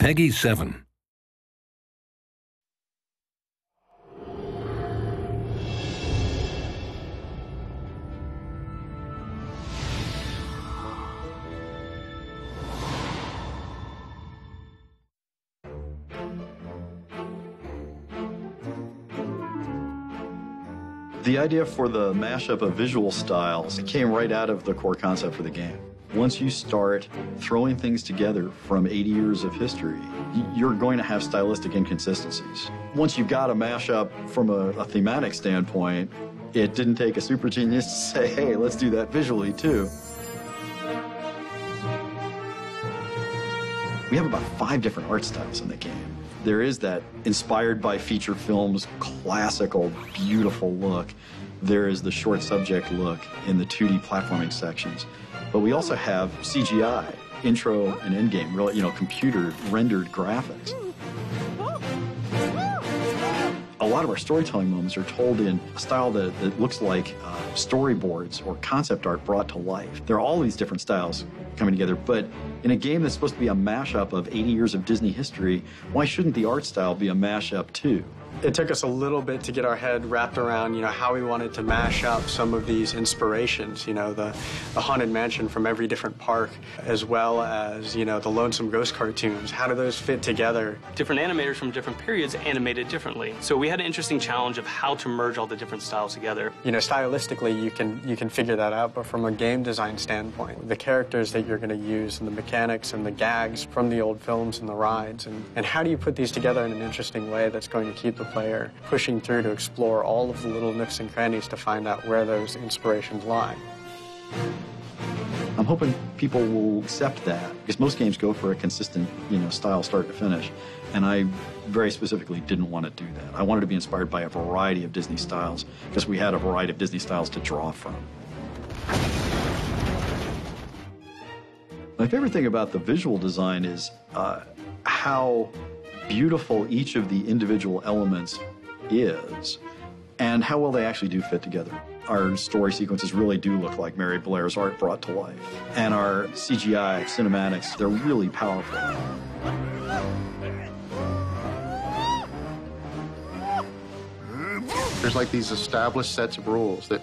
Peggy 7. The idea for the mashup of visual styles, it came right out of the core concept for the game. Once you start throwing things together from 80 years of history, you're going to have stylistic inconsistencies. Once you've got a mashup from a thematic standpoint, it didn't take a super genius to say, hey, let's do that visually too. We have about 5 different art styles in the game. There is that inspired by feature films, classical, beautiful look. There is the short subject look in the 2D platforming sections. But we also have CGI, intro and endgame, really, computer rendered graphics. A lot of our storytelling moments are told in a style that looks like storyboards or concept art brought to life. There are all these different styles coming together, but in a game that's supposed to be a mashup of 80 years of Disney history, why shouldn't the art style be a mashup too? It took us a little bit to get our head wrapped around, how we wanted to mash up some of these inspirations, the Haunted Mansion from every different park, as well as, the Lonesome Ghost cartoons. How do those fit together? Different animators from different periods animated differently. So we had an interesting challenge of how to merge all the different styles together. Stylistically, you can figure that out, but from a game design standpoint, the characters that you're going to use and the mechanics and the gags from the old films and the rides, and how do you put these together in an interesting way that's going to keep the player pushing through to explore all of the little nooks and crannies to find out where those inspirations lie. I'm hoping people will accept that, because most games go for a consistent, style start to finish, and I very specifically didn't want to do that. I wanted to be inspired by a variety of Disney styles, because we had a variety of Disney styles to draw from. My favorite thing about the visual design is how beautiful each of the individual elements is, and how well they actually do fit together. Our story sequences really do look like Mary Blair's art brought to life, and our CGI cinematics, they're really powerful. There's like these established sets of rules that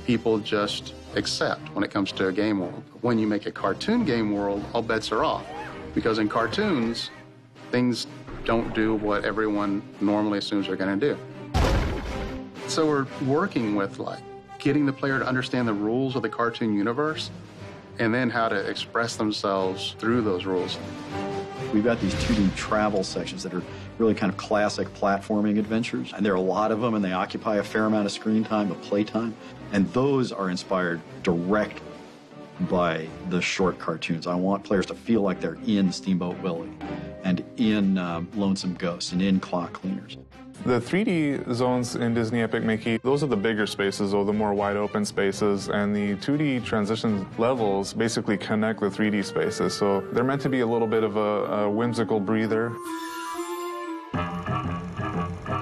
people just accept when it comes to a game world. When you make a cartoon game world, all bets are off, because in cartoons, things don't do what everyone normally assumes they're going to do. So we're working with getting the player to understand the rules of the cartoon universe and then how to express themselves through those rules. We've got these 2D travel sections that are really kind of classic platforming adventures, and there are a lot of them, and they occupy a fair amount of screen time, of play time, and those are inspired directly by the short cartoons. I want players to feel like they're in Steamboat Willie and in Lonesome Ghost and in Clock Cleaners. The 3D zones in Disney Epic Mickey, those are the bigger spaces, or the more wide open spaces, and the 2D transition levels basically connect the 3D spaces, so they're meant to be a little bit of a whimsical breather.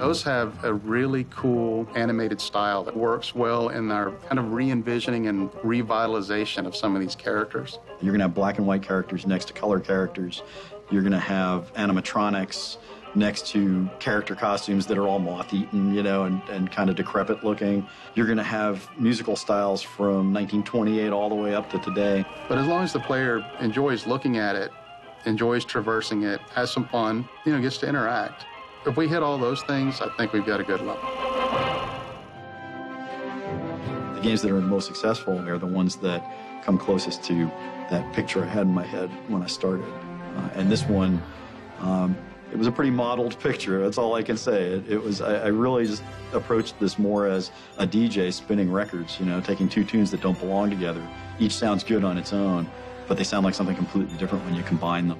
Those have a really cool animated style that works well in our kind of re-envisioning and revitalization of some of these characters. You're going to have black and white characters next to color characters. You're going to have animatronics next to character costumes that are all moth-eaten, and kind of decrepit looking. You're going to have musical styles from 1928 all the way up to today. But as long as the player enjoys looking at it, enjoys traversing it, has some fun, gets to interact, if we hit all those things, I think we've got a good level. The games that are most successful are the ones that come closest to that picture I had in my head when I started. And this one, it was a pretty modeled picture. That's all I can say. I really just approached this more as a DJ spinning records, taking 2 tunes that don't belong together. Each sounds good on its own, but they sound like something completely different when you combine them.